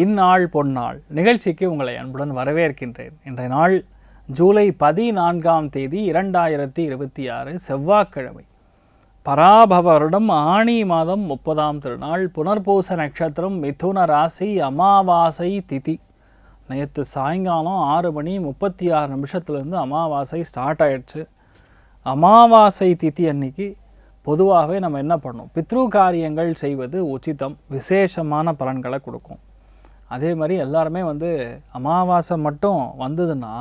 இந்நாள் பொன்னாள் நிகழ்ச்சிக்கு உங்களை அன்புடன் வரவேற்கின்றேன். இன்றைய நாள் ஜூலை 14ஆம் தேதி 2026 செவ்வாய்க்கிழமை. பராபவ வருடம் ஆணி மாதம் 30ஆம் திருநாள், புனர்பூச நட்சத்திரம், மிதுன ராசி, அமாவாசை திதி. நேற்று சாயங்காலம் 6:36 அமாவாசை ஸ்டார்ட் ஆயிடுச்சு. அமாவாசை திதி அன்னைக்கு பொதுவாகவே நம்ம என்ன பண்ணோம், பித்ரு காரியங்கள் செய்வது உச்சிதம், விசேஷமான பலன்களை கொடுக்கும். அதே மாதிரி எல்லாருமே அமாவாசை மட்டும் வந்ததுன்னா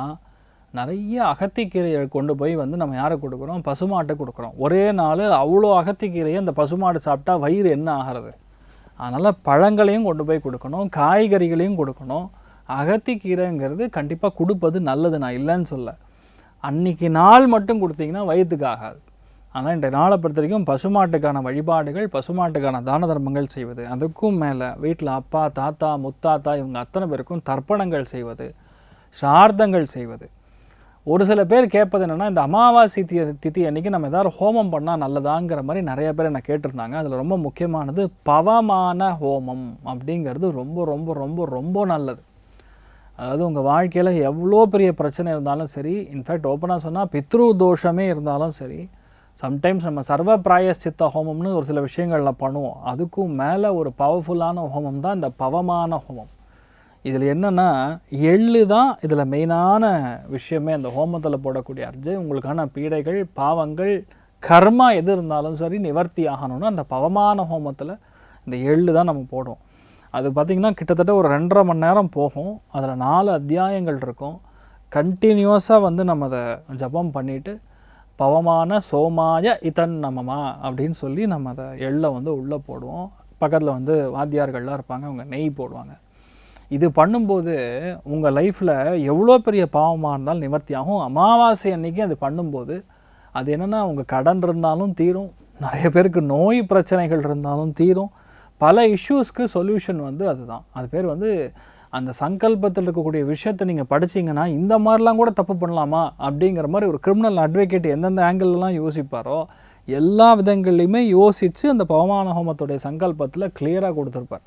நிறைய அகத்திக்கீரையை கொண்டு போய் நம்ம யாரை கொடுக்குறோம், பசுமாட்டை கொடுக்குறோம். ஒரே நாள் அவ்வளோ அகத்திக்கீரையை அந்த பசுமாடு சாப்பிட்டா வயிறு என்ன ஆகிறது? அதனால் பழங்களையும் கொண்டு போய் கொடுக்கணும், காய்கறிகளையும் கொடுக்கணும். அகத்திக்கீரைங்கிறது கண்டிப்பாக கொடுப்பது நல்லது, நான் இல்லைன்னு சொல்ல. அன்றைக்கி நாள் மட்டும் கொடுத்தீங்கன்னா வயிற்றுக்கு ஆகாது. ஆனால் இன்றைய நாளை பொறுத்த வரைக்கும் பசுமாட்டுக்கான வழிபாடுகள், பசுமாட்டுக்கான தான தர்மங்கள் செய்வது, அதுக்கும் மேலே வீட்டில் அப்பா, தாத்தா, முத்தாத்தா இவங்க அத்தனை பேருக்கும் தர்ப்பணங்கள் செய்வது, சார்த்தங்கள் செய்வது. ஒரு சில பேர் கேட்பது என்னென்னா, இந்த அமாவாசை திதி அன்றைக்கி நம்ம எதாவது ஹோமம் பண்ணால் நல்லதாங்கிற மாதிரி நிறைய பேர் என்ன கேட்டிருந்தாங்க. அதில் ரொம்ப முக்கியமானது பவமான ஹோமம் அப்படிங்கிறது ரொம்ப ரொம்ப ரொம்ப ரொம்ப நல்லது. அதாவது உங்கள் வாழ்க்கையில் எவ்வளோ பெரிய பிரச்சனை இருந்தாலும் சரி, இன்ஃபேக்ட் ஓப்பனாக சொன்னால் பித்ரு தோஷமே இருந்தாலும் சரி, சம்டைம்ஸ் நம்ம சர்வ பிராயஷ்சித்த ஹோமம்னு ஒரு சில விஷயங்களில் பண்ணுவோம். அதுக்கும் மேலே ஒரு பவர்ஃபுல்லான ஹோமம் தான் இந்த பவமான ஹோமம். இதில் என்னென்னா, எள்ளு தான் இதில் மெயினான விஷயமே. அந்த ஹோமத்தில் போடக்கூடிய அர்ஜை உங்களுக்கான பீடைகள், பாவங்கள், கர்மா எது இருந்தாலும் சரி நிவர்த்தி ஆகணும்னு அந்த பவமான ஹோமத்தில் இந்த எள்ளு தான் நம்ம போடுவோம். அது பார்த்திங்கன்னா கிட்டத்தட்ட ஒரு 2.5 மணி நேரம் போகும். அதில் 4 அத்தியாயங்கள் இருக்கும். கண்டினியூஸாக நம்ம அதை ஜபம் பண்ணிவிட்டு பவமான சோமாய இதன் நமமா அப்படின்னு சொல்லி நம்ம அதை எள்ளை உள்ளே போடுவோம். பக்கத்தில் வாத்தியார்கள்லாம் இருப்பாங்க, அவங்க நெய் போடுவாங்க. இது பண்ணும்போது உங்கள் லைஃப்பில் எவ்வளோ பெரிய பாவமாக இருந்தாலும் நிவர்த்தி ஆகும். அமாவாசை அன்றைக்கி அது பண்ணும்போது அது என்னென்னா, உங்கள் கடன் இருந்தாலும் தீரும், நிறைய பேருக்கு நோய் பிரச்சனைகள் இருந்தாலும் தீரும். பல இஷ்யூஸ்க்கு சொல்யூஷன் அதுதான். அது பேர் அந்த சங்கல்பத்தில் இருக்கக்கூடிய விஷயத்தை நீங்கள் படிச்சிங்கன்னா இந்த மாதிரிலாம் கூட தப்பு பண்ணலாமா அப்படிங்கிற மாதிரி ஒரு கிரிமினல் அட்வொகேட் எந்தெந்த ஆங்கிள்லாம் யோசிப்பாரோ எல்லா விதங்கள்லையுமே யோசித்து அந்த பவமான ஹோமத்துடைய சங்கல்பத்தில் கிளியராக கொடுத்துருப்பார்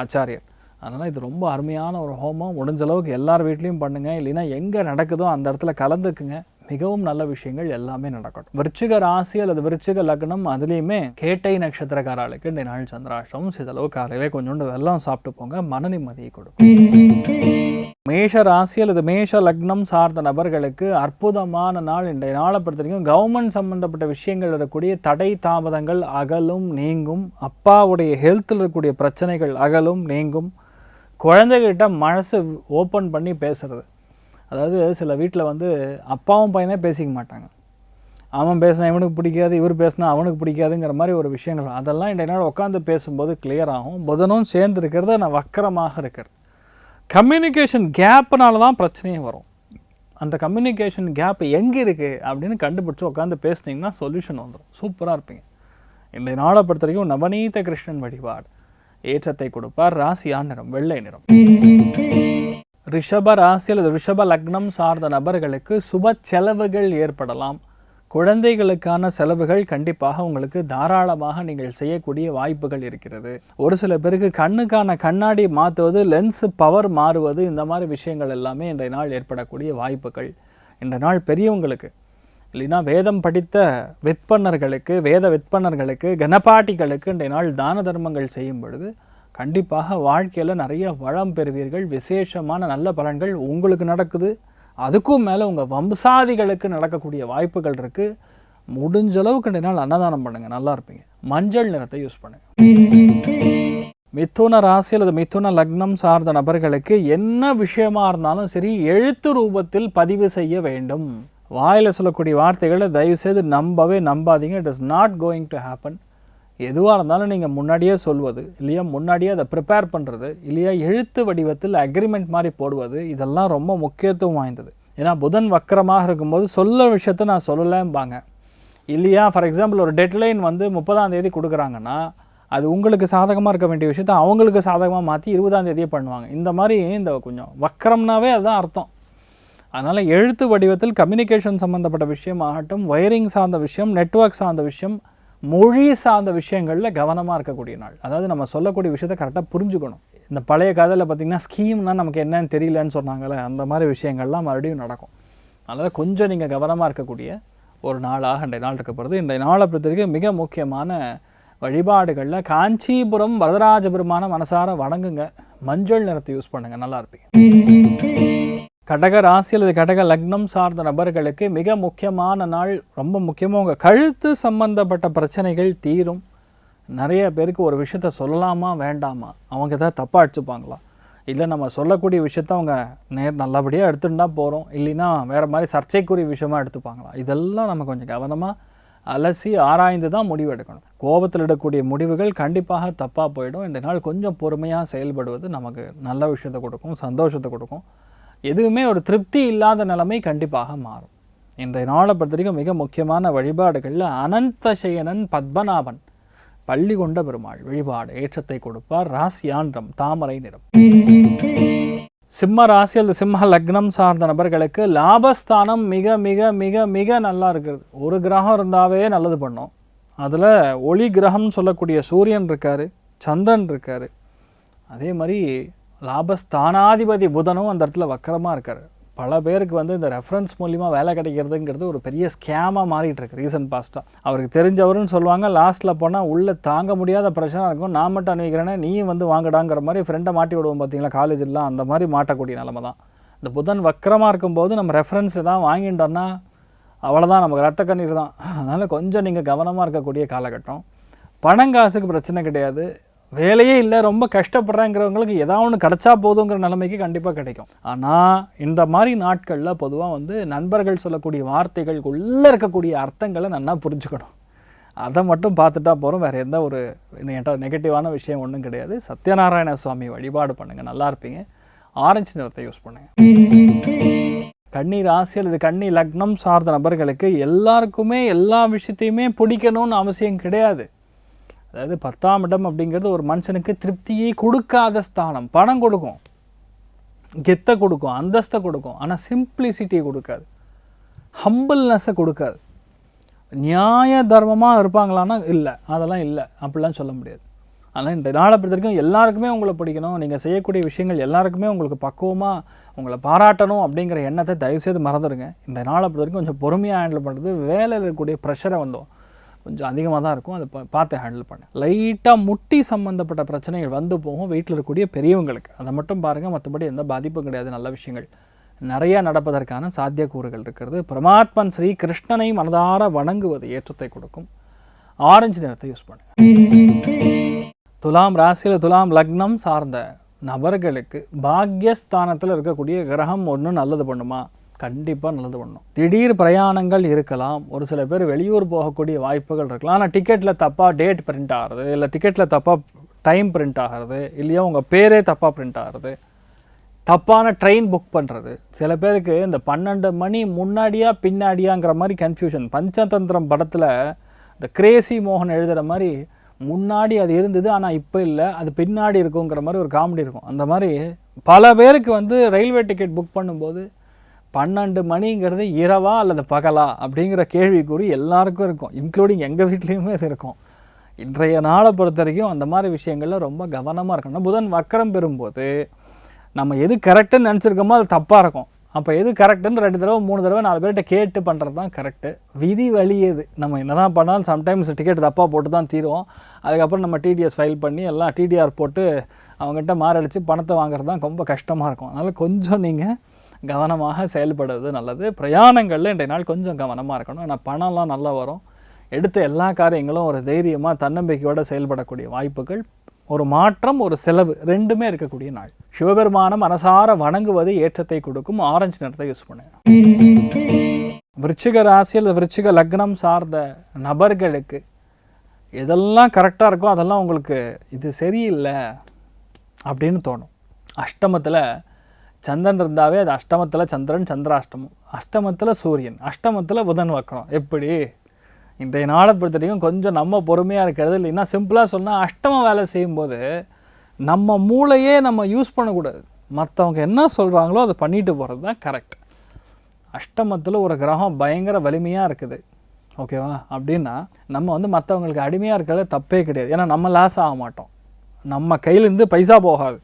ஆச்சாரியர். அதனால் இது ரொம்ப அருமையான ஒரு ஹோமம். முடிஞ்ச அளவுக்கு எல்லார் வீட்லேயும் பண்ணுங்கள். இல்லைன்னா எங்கே நடக்குதோ அந்த இடத்துல கலந்துக்குங்க. மிகவும் நல்ல விஷயங்கள் எல்லாமே நடக்கட்டும். விருச்சிக ராசி அல்லது விருச்சிக லக்னம், அதுலேயுமே கேட்டை நட்சத்திரக்காரர்களுக்கு இந்த நாள் சந்திராஷ்டமம். சிதளவு காலையிலே கொஞ்சோண்டு வெல்லம் சாப்பிட்டு போங்க, மன நிம்மதியை கொடுக்கும். மேஷ ராசி அல்லது மேஷ லக்னம் சார்ந்த நபர்களுக்கு அற்புதமான நாள். இன்றைய நாளை பொறுத்த வரைக்கும் கவர்மெண்ட் சம்பந்தப்பட்ட விஷயங்கள் இருக்கக்கூடிய தடை தாமதங்கள் அகலும், நீங்கும். அப்பாவுடைய ஹெல்த்தில் இருக்கக்கூடிய பிரச்சனைகள் அகலும், நீங்கும். குழந்தைகிட்ட மனசு ஓப்பன் பண்ணி பேசுறது. அதாவது சில வீட்டில் அப்பாவும் பையனே பேசிக்க மாட்டாங்க. அவன் பேசினா இவனுக்கு பிடிக்காது, இவர் பேசினா அவனுக்கு பிடிக்காதுங்கிற மாதிரி ஒரு விஷயங்கள், அதெல்லாம் இன்றைய நாள் உட்காந்து பேசும்போது கிளியர் ஆகும். புதனும் சேர்ந்து இருக்கிறது நான் வக்கரமாக இருக்கிறது. கம்யூனிகேஷன் கேப்புனால தான் பிரச்சனையே வரும். அந்த கம்யூனிகேஷன் கேப் எங்கே இருக்குது அப்படின்னு கண்டுபிடிச்சி உட்காந்து பேசுனீங்கன்னா சொல்யூஷன் வந்துடும். சூப்பராக இருப்பீங்க. இன்றைய நாளை பொறுத்த வரைக்கும் நவநீத கிருஷ்ணன் வழிபாடு ஏற்றத்தை கொடுப்பார். ராசியான நிறம் வெள்ளை நிறம். ரிஷப ராசி அல்லது ரிஷப லக்னம் சார்ந்த நபர்களுக்கு சுப செலவுகள் ஏற்படலாம். குழந்தைகளுக்கான செலவுகள் கண்டிப்பாக உங்களுக்கு தாராளமாக நீங்கள் செய்யக்கூடிய வாய்ப்புகள் இருக்கிறது. ஒரு சில பேருக்கு கண்ணுக்கான கண்ணாடி மாற்றுவது, லென்ஸ் பவர் மாறுவது, இந்த மாதிரி விஷயங்கள் எல்லாமே இன்றைய நாள் ஏற்படக்கூடிய வாய்ப்புகள். இன்றைய நாள் பெரியவங்களுக்கு, இல்லைன்னா வேதம் படித்த விற்பனர்களுக்கு, வேத விற்பனர்களுக்கு, கணபாட்டிகளுக்கு இன்றைய நாள் தான தர்மங்கள் செய்யும் பொழுது கண்டிப்பாக வாழ்க்கையில் நிறைய வளம் பெறுவீர்கள். விசேஷமான நல்ல பலன்கள் உங்களுக்கு நடக்குது. அதுக்கும் மேலே உங்கள் வம்சாதிகளுக்கு நடக்கக்கூடிய வாய்ப்புகள் இருக்குது. முடிஞ்ச அளவுக்கு இன்றைய நாள் அன்னதானம் பண்ணுங்கள், நல்லா இருப்பீங்க. மஞ்சள் நிறத்தை யூஸ் பண்ணுங்கள். மிதுன ராசி அல்லது மிதுன லக்னம் சார்ந்த நபர்களுக்கு என்ன விஷயமா இருந்தாலும் சரி எழுத்து ரூபத்தில் பதிவு செய்ய வேண்டும். வாயில் சொல்லக்கூடிய வார்த்தைகளை தயவுசெய்து நம்பாதீங்க. It is not going to happen. எதுவாக இருந்தாலும் நீங்கள் முன்னாடியே சொல்வது, இல்லையா முன்னாடியே அதை ப்ரிப்பேர் பண்ணுறது, இல்லையா எழுத்து வடிவத்தில் அக்ரிமெண்ட் மாதிரி போடுவது, இதெல்லாம் ரொம்ப முக்கியத்துவம் வாய்ந்தது. ஏன்னா புதன் வக்கரமாக இருக்கும்போது சொல்ல விஷயத்த நான் சொல்லலேம்பாங்க, இல்லையா. ஃபார் எக்ஸாம்பிள் ஒரு டெட்லைன் 30ஆம் தேதி கொடுக்குறாங்கன்னா அது உங்களுக்கு சாதகமாக இருக்க வேண்டிய விஷயத்த அவங்களுக்கு சாதகமாக மாற்றி 20ஆம் தேதியே பண்ணுவாங்க. இந்த மாதிரி இந்த கொஞ்சம் வக்கரம்னாவே அதுதான் அர்த்தம். அதனால் எழுத்து வடிவத்தில் கம்யூனிகேஷன் சம்மந்தப்பட்ட விஷயம் ஆகட்டும், வயரிங் சார்ந்த விஷயம், நெட்வொர்க் சார்ந்த விஷயம், மொழி சார்ந்த விஷயங்களில் கவனமாக இருக்கக்கூடிய நாள். அதாவது நம்ம சொல்லக்கூடிய விஷயத்தை கரெக்டாக புரிஞ்சுக்கணும். இந்த பழைய கதையில் பார்த்திங்கன்னா ஸ்கீம்னால் நமக்கு என்னன்னு தெரியலன்னு சொன்னாங்களே, அந்த மாதிரி விஷயங்கள்லாம் மறுபடியும் நடக்கும். அதனால் கொஞ்சம் நீங்கள் கவனமாக இருக்கக்கூடிய ஒரு நாளாக இன்றைய நாள் இருக்கப்படுது. இன்றைய நாளை பொறுத்தவரைக்கும் மிக முக்கியமான வழிபாடுகளில் காஞ்சிபுரம் வரதராஜ பெருமான மனசார வணங்குங்க. மஞ்சள் நிறத்தை யூஸ் பண்ணுங்கள், நல்லா இருப்பீங்க. கடக ராசி அல்லது கடக லக்னம் சார்ந்த நபர்களுக்கு மிக முக்கியமான நாள். ரொம்ப முக்கியமாக உங்கள் கழுத்து சம்பந்தப்பட்ட பிரச்சனைகள் தீரும். நிறைய பேருக்கு ஒரு விஷயத்த சொல்லலாமா வேண்டாமா, அவங்க எதாவது தப்பாக அடிச்சுப்பாங்களா, இல்லை நம்ம சொல்லக்கூடிய விஷயத்த அவங்க நல்லபடியாக எடுத்துகிட்டா போகிறோம், இல்லைன்னா வேறு மாதிரி சர்ச்சைக்குரிய விஷயமாக எடுத்துப்பாங்களா, இதெல்லாம் நம்ம கொஞ்சம் கவனமாக அலசி ஆராய்ந்து தான் முடிவு எடுக்கணும். கோபத்தில் எடுக்கக்கூடிய முடிவுகள் கண்டிப்பாக தப்பாக போயிடும். இந்த நாள் கொஞ்சம் பொறுமையாக செயல்படுவது நமக்கு நல்ல விஷயத்தை கொடுக்கும், சந்தோஷத்தை கொடுக்கும். எதுவுமே ஒரு திருப்தி இல்லாத நிலைமை கண்டிப்பாக மாறும். இன்றைய நாளை பொறுத்த வரைக்கும் மிக முக்கியமான வழிபாடுகளில் அனந்தசயனன் பத்மநாபன் பள்ளி கொண்ட பெருமாள் வழிபாடு ஏற்றத்தை கொடுப்பார். ராசியான்றம் தாமரை நிறம். சிம்ம ராசி அல்லது சிம்ம லக்னம் சார்ந்த நபர்களுக்கு லாபஸ்தானம் மிக மிக மிக மிக நல்லா இருக்குது. ஒரு கிரகம் இருந்தாவே நல்லது பண்ணும். அதில் ஒளி கிரகம்னு சொல்லக்கூடிய சூரியன் இருக்கார், சந்திரன் இருக்கார். அதே மாதிரி லாபஸ்தானாதிபதி புதனும் அந்த இடத்துல வக்கரமாக இருக்கார். பல பேருக்கு இந்த ரெஃபரன்ஸ் மூலிமா வேலை கிடைக்கிறதுங்கிறது ஒரு பெரிய ஸ்கேமாக மாறிட்டு இருக்கு ரீசன்ட் பாஸ்ட்டாக. அவருக்கு தெரிஞ்சவருன்னு சொல்லுவாங்க, லாஸ்ட்டில் போனால் உள்ளே தாங்க முடியாத பிரச்சனை இருக்கும். நான் மட்டும் அனுப்பிக்கிறேனே நீ வாங்கடாங்கிற மாதிரி ஃப்ரெண்டை மாட்டி விடுவோம் பார்த்தீங்களா காலேஜெலாம், அந்த மாதிரி மாட்டக்கூடிய நிலமை தான். இந்த புதன் வக்கரமாக இருக்கும்போது நம்ம ரெஃபரன்ஸ் தான் வாங்கிட்டோன்னா அவ்வளோதான், நமக்கு ரத்த கண்ணீர் தான். அதனால் கொஞ்சம் நீங்கள் கவனமாக இருக்கக்கூடிய காலகட்டம். பணங்காசுக்கு பிரச்சனை கிடையாது. வேலையே இல்லை, ரொம்ப கஷ்டப்படுறாங்கிறவங்களுக்கு ஏதாவது ஒன்று கிடச்சா போதுங்கிற நிலைமைக்கு கண்டிப்பாக கிடைக்கும். ஆனால் இந்த மாதிரி நாட்களில் பொதுவாக நண்பர்கள் சொல்லக்கூடிய வார்த்தைகளுக்கு உள்ளே இருக்கக்கூடிய அர்த்தங்களை நல்லா புரிஞ்சுக்கணும். அதை மட்டும் பார்த்துட்டா போகிறோம். வேறு எந்த ஒரு நெகட்டிவான விஷயம் ஒன்றும் கிடையாது. சத்யநாராயண சுவாமி வழிபாடு பண்ணுங்கள், நல்லா இருப்பீங்க. ஆரஞ்சு நிறத்தை யூஸ் பண்ணுங்கள். கன்னி ராசி அல்லது கன்னி லக்னம் சார்ந்த நபர்களுக்கு எல்லாருக்குமே எல்லா விஷயத்தையுமே பிடிக்கணும்னு அவசியம் கிடையாது. அதாவது 10ஆம் இடம் அப்படிங்கிறது ஒரு மனுஷனுக்கு திருப்தியை கொடுக்காத ஸ்தானம். பணம் கொடுக்கும், கெத்தை கொடுக்கும், அந்தஸ்தை கொடுக்கும், ஆனால் சிம்பிளிசிட்டியை கொடுக்காது, ஹம்பிள்னஸை கொடுக்காது. நியாய தர்மமாக இருப்பாங்களான்னா இல்லை, அதெல்லாம் இல்லை, அப்படிலாம் சொல்ல முடியாது. ஆனால் இந்த நாளை பொறுத்த வரைக்கும் எல்லாருக்குமே உங்களை பிடிக்கணும், நீங்கள் செய்யக்கூடிய விஷயங்கள் எல்லாருக்குமே உங்களுக்கு பக்குவமாக உங்களை பாராட்டணும் அப்படிங்கிற எண்ணத்தை தயவுசெய்து மறந்துடுங்க. இந்த நாளை பொறுத்த வரைக்கும் கொஞ்சம் பொறுமையாக ஹேண்டில் பண்ணுறது. வேலையில் இருக்கக்கூடிய ப்ரெஷரை கொஞ்சம் அதிகமாக தான் இருக்கும், அதை பார்த்து ஹேண்டில் பண்ணேன். லைட்டாக முட்டி சம்மந்தப்பட்ட பிரச்சனைகள் போகும் வீட்டில் இருக்கக்கூடிய பெரியவங்களுக்கு. அதை மட்டும் பாருங்கள், மற்றபடி எந்த பாதிப்பும் கிடையாது. நல்ல விஷயங்கள் நிறையா நடப்பதற்கான சாத்தியக்கூறுகள் இருக்கிறது. பரமாத்மன் ஸ்ரீ கிருஷ்ணனை மனதார வணங்குவது ஏற்றத்தை கொடுக்கும். ஆரஞ்சு நிறத்தை யூஸ் பண்ணுங்கள். துலாம் ராசியில் துலாம் லக்னம் சார்ந்த நபர்களுக்கு பாக்யஸ்தானத்தில் இருக்கக்கூடிய கிரகம் ஒன்று நல்லது பண்ணுமா? கண்டிப்பாக நல்லது பண்ணும். திடீர் பிரயாணங்கள் இருக்கலாம். ஒரு சில பேர் வெளியூர் போகக்கூடிய வாய்ப்புகள் இருக்கலாம். ஆனால் டிக்கெட்டில் தப்பாக டேட் பிரிண்ட் ஆகிறது, இல்லை டிக்கெட்டில் தப்பாக டைம் பிரிண்ட் ஆகிறது, இல்லையா உங்கள் பேரே தப்பாக பிரிண்ட் ஆகிறது, தப்பான ட்ரெயின் புக் பண்ணுறது. சில பேருக்கு இந்த 12 மணி முன்னாடியா பின்னாடியாங்கிற மாதிரி கன்ஃபியூஷன். பஞ்சதந்திரம் படத்தில் இந்த கிரேசி மோகன் எழுதுகிற மாதிரி முன்னாடி அது இருந்தது ஆனால் இப்போ இல்லை, அது பின்னாடி இருக்குங்கிற மாதிரி ஒரு காமெடி இருக்கும். அந்த மாதிரி பல பேருக்கு ரயில்வே டிக்கெட் புக் பண்ணும்போது 12 மணிங்கிறது இரவா அல்லது பகலா அப்படிங்கிற கேள்விக்குறி எல்லாருக்கும் இருக்கும், இன்க்ளூடிங் எங்கள் வீட்லேயுமே இது இருக்கும். இன்றைய நாளை பொறுத்த வரைக்கும் அந்த மாதிரி விஷயங்களில் ரொம்ப கவனமாக இருக்கணும். புதன் வக்கரம் பெறும்போது நம்ம எது கரெக்டுன்னு நினச்சிருக்கோமோ அது தப்பாக இருக்கும். அப்போ எது கரெக்டுன்னு 2 தடவை 3 தடவை 4 பேர்கிட்ட கேட்டு பண்ணுறது தான் கரெக்டு. விதி வழியது. நம்ம என்ன தான் பண்ணாலும் சம்டைம்ஸ் டிக்கெட் தப்பாக போட்டு தான் தீருவோம். அதுக்கப்புறம் நம்ம டிடிஎஸ் ஃபைல் பண்ணி எல்லாம் டிடிஆர் போட்டு அவங்ககிட்ட மாரடித்து பணத்தை வாங்குறது தான் ரொம்ப கஷ்டமாக இருக்கும். அதனால் கொஞ்சம் நீங்கள் கவனமாக செயல்படுறது நல்லது. பிரயாணங்களில் இன்றைய நாள் கொஞ்சம் கவனமாக இருக்கணும். ஏன்னா பணம்லாம் நல்லா வரும். எடுத்த எல்லா காரியங்களும் ஒரு தைரியமாக தன்னம்பிக்கையோடு செயல்படக்கூடிய வாய்ப்புகள், ஒரு மாற்றம், ஒரு செலவு ரெண்டுமே இருக்கக்கூடிய நாள். சிவபெருமானம் மனசார வணங்குவது ஏற்றத்தை கொடுக்கும். ஆரஞ்சு நிறத்தை யூஸ் பண்ணுங்க. விருச்சிக ராசியில் விருச்சிக லக்னம் சார்ந்த நபர்களுக்கு எதெல்லாம் கரெக்டாக இருக்கோ அதெல்லாம் உங்களுக்கு இது சரியில்லை அப்படின்னு தோணும். அஷ்டமத்தில் சந்திரன் இருந்தாவே அது அஷ்டமத்தில் சந்திரன், சந்திராஷ்டமம், அஷ்டமத்தில் சூரியன், அஷ்டமத்தில் புதன் வக்கரம். எப்படி இன்றைய நாளை பொறுத்தவரைக்கும் கொஞ்சம் நம்ம பொறுமையாக இருக்கிறது. இல்லைன்னா சிம்பிளாக சொன்னால் அஷ்டம வேலை செய்யும்போது நம்ம மூளையே நம்ம யூஸ் பண்ணக்கூடாது. மற்றவங்க என்ன சொல்கிறாங்களோ அதை பண்ணிட்டு போகிறது தான் கரெக்ட். அஷ்டமத்தில் ஒரு கிரகம் பயங்கர வலிமையாக இருக்குது, ஓகேவா? அப்படின்னா நம்ம மற்றவங்களுக்கு அடிமையாக இருக்கிறது தப்பே கிடையாது. ஏன்னா நம்ம லாஸ் ஆக மாட்டோம், நம்ம கையிலேருந்து பைசா போகாது.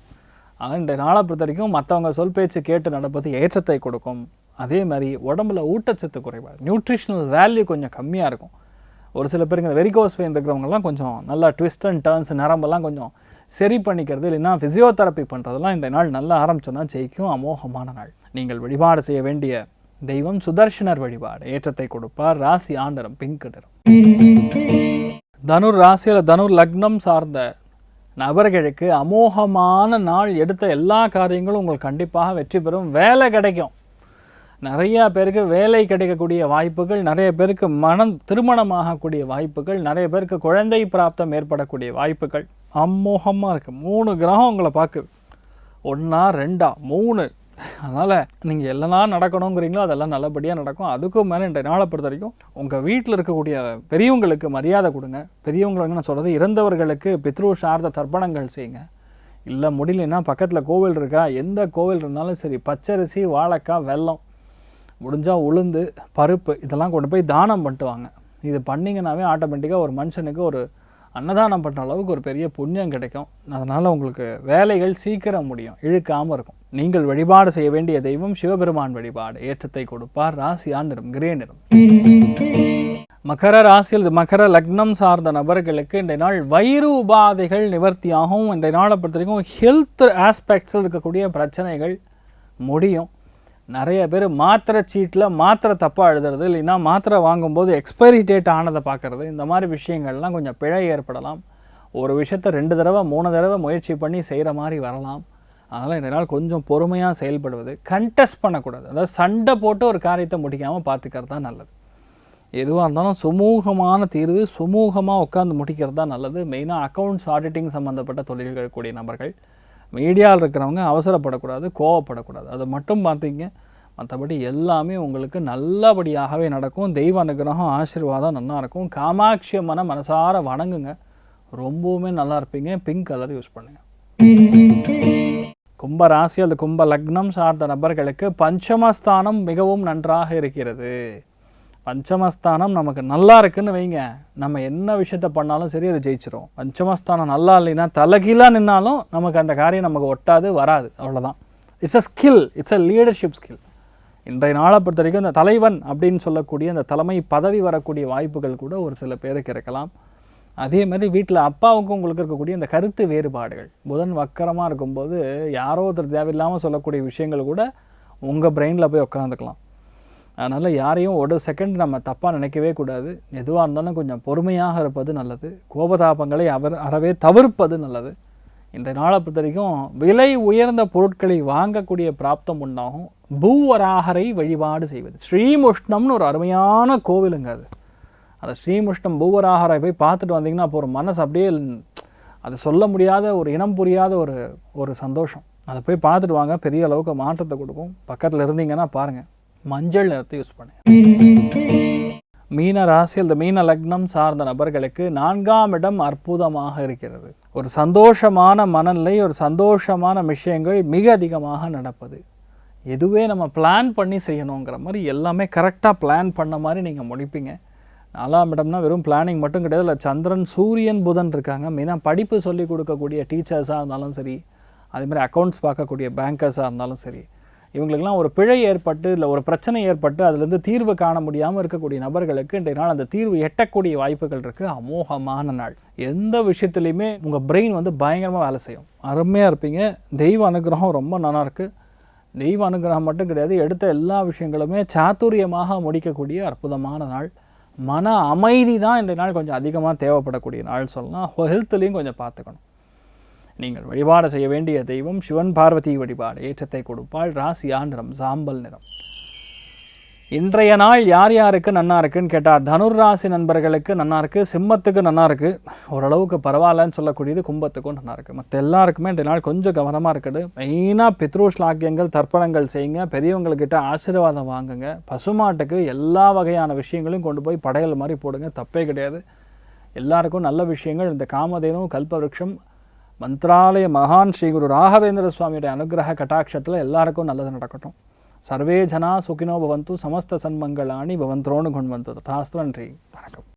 ஆனால் இன்றைய நாளை பொறுத்த வரைக்கும் மற்றவங்க சொல் பேச்சு கேட்டு நடப்பது ஏற்றத்தை கொடுக்கும். அதே மாதிரி உடம்புல ஊட்டச்சத்து குறைபாடு, நியூட்ரிஷனல் வேல்யூ கொஞ்சம் கம்மியாக இருக்கும். ஒரு சில பேருக்கு இந்த வெரிகோஸ் வெயின் இருக்கிறவங்கலாம் கொஞ்சம் நல்லா ட்விஸ்ட் அண்ட் டர்ன்ஸ் நரம்பெல்லாம் கொஞ்சம் சரி பண்ணிக்கிறது, இல்லைன்னா ஃபிசியோதெரப்பி பண்ணுறதெல்லாம் இந்த நாள் நல்லா ஆரம்பிச்சோன்னா ஜெயிக்கும். அமோகமான நாள். நீங்கள் வழிபாடு செய்ய வேண்டிய தெய்வம் சுதர்ஷனர் வழிபாடு, ஏற்றத்தை கொடுப்பார். ராசி ஆண்டரம் பிங்க் நிறம். தனுர் ராசியில் தனுர் லக்னம் சார்ந்த நபர்களுக்கு அமோகமான நாள். எடுத்த எல்லா காரியங்களும் உங்களுக்கு கண்டிப்பாக வெற்றி பெறும். வேலை கிடைக்கும். நிறையா பேருக்கு வேலை கிடைக்கக்கூடிய வாய்ப்புகள், நிறைய பேருக்கு திருமணமாகக்கூடிய வாய்ப்புகள், நிறைய பேருக்கு குழந்தை பிராப்தம் ஏற்படக்கூடிய வாய்ப்புகள் அமோகமாக இருக்குது. 3 கிரகம் உங்களை பார்க்குது, 1 2 3. அதனால் நீங்கள் எல்லாம் நடக்கணுங்கிறீங்களோ அதெல்லாம் நல்லபடியாக நடக்கும். அதுக்கும் மேலே இன்றைய நாளை பொறுத்த வரைக்கும் உங்கள் வீட்டில் இருக்கக்கூடிய பெரியவங்களுக்கு மரியாதை கொடுங்க. பெரியவங்களுக்கு நான் சொல்கிறது, இறந்தவர்களுக்கு பித்ரு சார்ந்த தர்ப்பணங்கள் செய்யுங்க. இல்லை முடியலன்னா பக்கத்தில் கோவில் இருக்கா, எந்த கோவில் இருந்தாலும் சரி, பச்சரிசி, வாழைக்காய், வெல்லம், முடிஞ்சால் உளுந்து, பருப்பு இதெல்லாம் கொண்டு போய் தானம் பண்ணிட்டு வாங்க. இது பண்ணிங்கன்னாவே ஆட்டோமேட்டிக்காக ஒரு மனுஷனுக்கு ஒரு அன்னதானம் பண்ணுற அளவுக்கு ஒரு பெரிய புண்ணியம் கிடைக்கும். அதனால் உங்களுக்கு வேலைகள் சீக்கிரம் முடியும், இழுக்காமல் இருக்கும். நீங்கள் வழிபாடு செய்ய வேண்டிய தெய்வம் சிவபெருமான் வழிபாடு, ஏற்றத்தை கொடுப்பார். ராசி நிறம் கிரே நிறம். மகர ராசியில் மகர லக்னம் சார்ந்த நபர்களுக்கு இன்றைய நாள் வயிறு உபாதைகள் நிவர்த்தியாகும். இன்றைய நாளை பொறுத்த வரைக்கும் ஹெல்த் ஆஸ்பெக்ட்ஸில் இருக்கக்கூடிய பிரச்சனைகள் முடியும். நிறைய பேர் மாத்திரை சீட்டில் மாத்திரை தப்பாக எழுதுறது, இல்லைன்னா மாத்திரை வாங்கும்போது எக்ஸ்பைரி டேட் ஆனதை பார்க்குறது, இந்த மாதிரி விஷயங்கள்லாம் கொஞ்சம் பிழை ஏற்படலாம். ஒரு விஷயத்தை 2 தடவை 3 தடவை முயற்சி பண்ணி செய்கிற மாதிரி வரலாம். அதனால் இந்த நாள் கொஞ்சம் பொறுமையாக செயல்படுவது, கண்டெஸ்ட் பண்ணக்கூடாது. அதாவது சண்டை போட்டு ஒரு காரியத்தை முடிக்காமல் பார்த்துக்கிறது தான் நல்லது. எதுவாக இருந்தாலும் சுமூகமான தீர்வு, சுமூகமாக உட்காந்து முடிக்கிறது தான் நல்லது. மெயினாக அக்கௌண்ட்ஸ் ஆடிட்டிங் சம்மந்தப்பட்ட தொழில்கள் கூடிய நபர்கள், மீடியாவில் இருக்கிறவங்க அவசரப்படக்கூடாது, கோவப்படக்கூடாது. அதை மட்டும் பார்த்தீங்க, மற்றபடி எல்லாமே உங்களுக்கு நல்லபடியாகவே நடக்கும். தெய்வ அனுகிரகம் ஆசீர்வாதம் நல்லா இருக்கும். காமாட்சி அம்மனை மனசார வணங்குங்க, ரொம்பவுமே நல்லா இருப்பீங்க. பிங்க் கலர் யூஸ் பண்ணுங்கள். கும்ப ராசி அல்லது கும்ப லக்னம் சார்ந்த நபர்களுக்கு பஞ்சமஸ்தானம் மிகவும் நன்றாக இருக்கிறது. பஞ்சமஸ்தானம் நமக்கு நல்லா இருக்குன்னு வைங்க, நம்ம என்ன விஷயத்த பண்ணாலும் சரி அதை ஜெயிச்சிரும். பஞ்சமஸ்தானம் நல்லா இல்லைன்னா தலைகீழாக நின்னாலும் நமக்கு அந்த காரியம் நமக்கு ஒட்டாது, வராது, அவ்வளோதான். It's a skill, it's a leadership skill. இன்றைய நாளை பொறுத்த வரைக்கும் இந்த தலைவன் அப்படின்னு சொல்லக்கூடிய அந்த தலைமை பதவி வரக்கூடிய வாய்ப்புகள் கூட ஒரு சில பேருக்கு இருக்கலாம். அதே மாதிரி வீட்டில் அப்பாவுக்கும் உங்களுக்கு இருக்கக்கூடிய இந்த கருத்து வேறுபாடுகள், புதன் வக்கரமாக இருக்கும்போது யாரோ ஒருத்தர் தேவையில்லாமல் சொல்லக்கூடிய விஷயங்கள் கூட உங்கள் பிரெயினில் போய் உட்காந்துக்கலாம். அதனால் யாரையும் ஒரு செகண்ட் நம்ம தப்பாக நினைக்கவே கூடாது. எதுவாக இருந்தாலும் கொஞ்சம் பொறுமையாக இருப்பது நல்லது. கோபதாபங்களை அறவே தவிர்ப்பது நல்லது. இன்றைய நாளை பொறுத்த வரைக்கும் விலை உயர்ந்த பொருட்களை வாங்கக்கூடிய பிராப்தம் உண்டாகும். பூவராகரை வழிபாடு செய்வது, ஸ்ரீமுஷ்ணம்னு ஒரு அருமையான கோவிலுங்க அது. அந்த ஸ்ரீமுஷ்ணம் பூவராகரை போய் பார்த்துட்டு வந்தீங்கன்னா அப்போ ஒரு மனசு அப்படியே அது சொல்ல முடியாத ஒரு இனம் புரியாத ஒரு சந்தோஷம். அதை போய் பார்த்துட்டு வாங்க, பெரிய அளவுக்கு மாற்றத்தை கொடுக்கும். பக்கத்தில் இருந்தீங்கன்னா பாருங்கள், மஞ்சள் நிறத்தை யூஸ் பண்ணுங்க. மீன ராசி அல்லது மீன லக்னம் சார்ந்த நபர்களுக்கு 4ஆம் இடம் அற்புதமாக இருக்கிறது. ஒரு சந்தோஷமான மனநிலை, ஒரு சந்தோஷமான விஷயங்கள் மிக அதிகமாக நடப்பது. எதுவே நம்ம பிளான் பண்ணி செய்யணுங்கிற மாதிரி எல்லாமே கரெக்டாக பிளான் பண்ண மாதிரி நீங்கள் முடிப்பீங்க. 4ஆம் இடம்னா வெறும் பிளானிங் மட்டும் கிடையாது. இல்லை, சந்திரன், சூரியன், புதன் இருக்காங்க. மெயினாக படிப்பு சொல்லிக் கொடுக்கக்கூடிய டீச்சர்ஸாக இருந்தாலும் சரி, அதேமாதிரி அக்கௌண்ட்ஸ் பார்க்கக்கூடிய பேங்கர்ஸாக இருந்தாலும் சரி, இவங்களுக்கெல்லாம் ஒரு பிழை ஏற்பட்டு இல்லை ஒரு பிரச்சனை ஏற்பட்டு அதுலேருந்து தீர்வு காண முடியாமல் இருக்கக்கூடிய நபர்களுக்கு இன்றைய நாள் அந்த தீர்வு எட்டக்கூடிய வாய்ப்புகள் இருக்குது. அமோகமான நாள். எந்த விஷயத்துலையுமே உங்கள் பிரெயின் பயங்கரமாக வேலை செய்யும். அருமையாக இருப்பீங்க. தெய்வ அனுகிரகம் ரொம்ப நல்லா இருக்குது. தெய்வ அனுகிரகம் மட்டும் கிடையாது, எடுத்த எல்லா விஷயங்களுமே சாதுரியமாக முடிக்கக்கூடிய அற்புதமான நாள். மன அமைதி தான் இன்றைய நாள் கொஞ்சம் அதிகமாக தேவைப்படக்கூடிய நாள் சொல்லலாம். ஹெல்த்லேயும் கொஞ்சம் பார்த்துக்கணும். நீங்கள் வழிபாடு செய்ய வேண்டிய தெய்வம் சிவன் பார்வதி வழிபாடு, ஏற்றத்தை கொடுப்பாள். ராசி நிறம் சாம்பல் நிறம். இன்றைய நாள் யார் யாருக்கு நன்னா இருக்குன்னு கேட்டால், தனுர் ராசி நண்பர்களுக்கு நன்னா இருக்குது, சிம்மத்துக்கு நன்னா இருக்குது, ஓரளவுக்கு பரவாயில்லன்னு சொல்லக்கூடியது கும்பத்துக்கும் நன்னா இருக்குது. மற்ற எல்லாருக்குமே இன்றைய நாள் கொஞ்சம் கவனமாக இருக்குது. மெயினாக பித்ருஷ்லாக்கியங்கள் தர்ப்பணங்கள் செய்யுங்க, பெரியவங்கக்கிட்ட ஆசீர்வாதம் வாங்குங்க. பசுமாட்டுக்கு எல்லா வகையான விஷயங்களையும் கொண்டு போய் படையல் மாதிரி போடுங்க, தப்பே கிடையாது. எல்லாருக்கும் நல்ல விஷயங்கள். இந்த காமதேனு கல்பவருஷம் மந்த்ராலய மகான் ஸ்ரீ குரு ராகவேந்திர சுவாமியுடைய அனுகிரக கட்டாட்சத்தில் எல்லாருக்கும் நல்லது நடக்கட்டும். சர்வே ஜனா சுகினோ பவந்து, சமஸ்த சன்மங்களானி பவந்தோன்னு கொண்டு வந்து ததாஸ்து. நன்றி, வணக்கம்.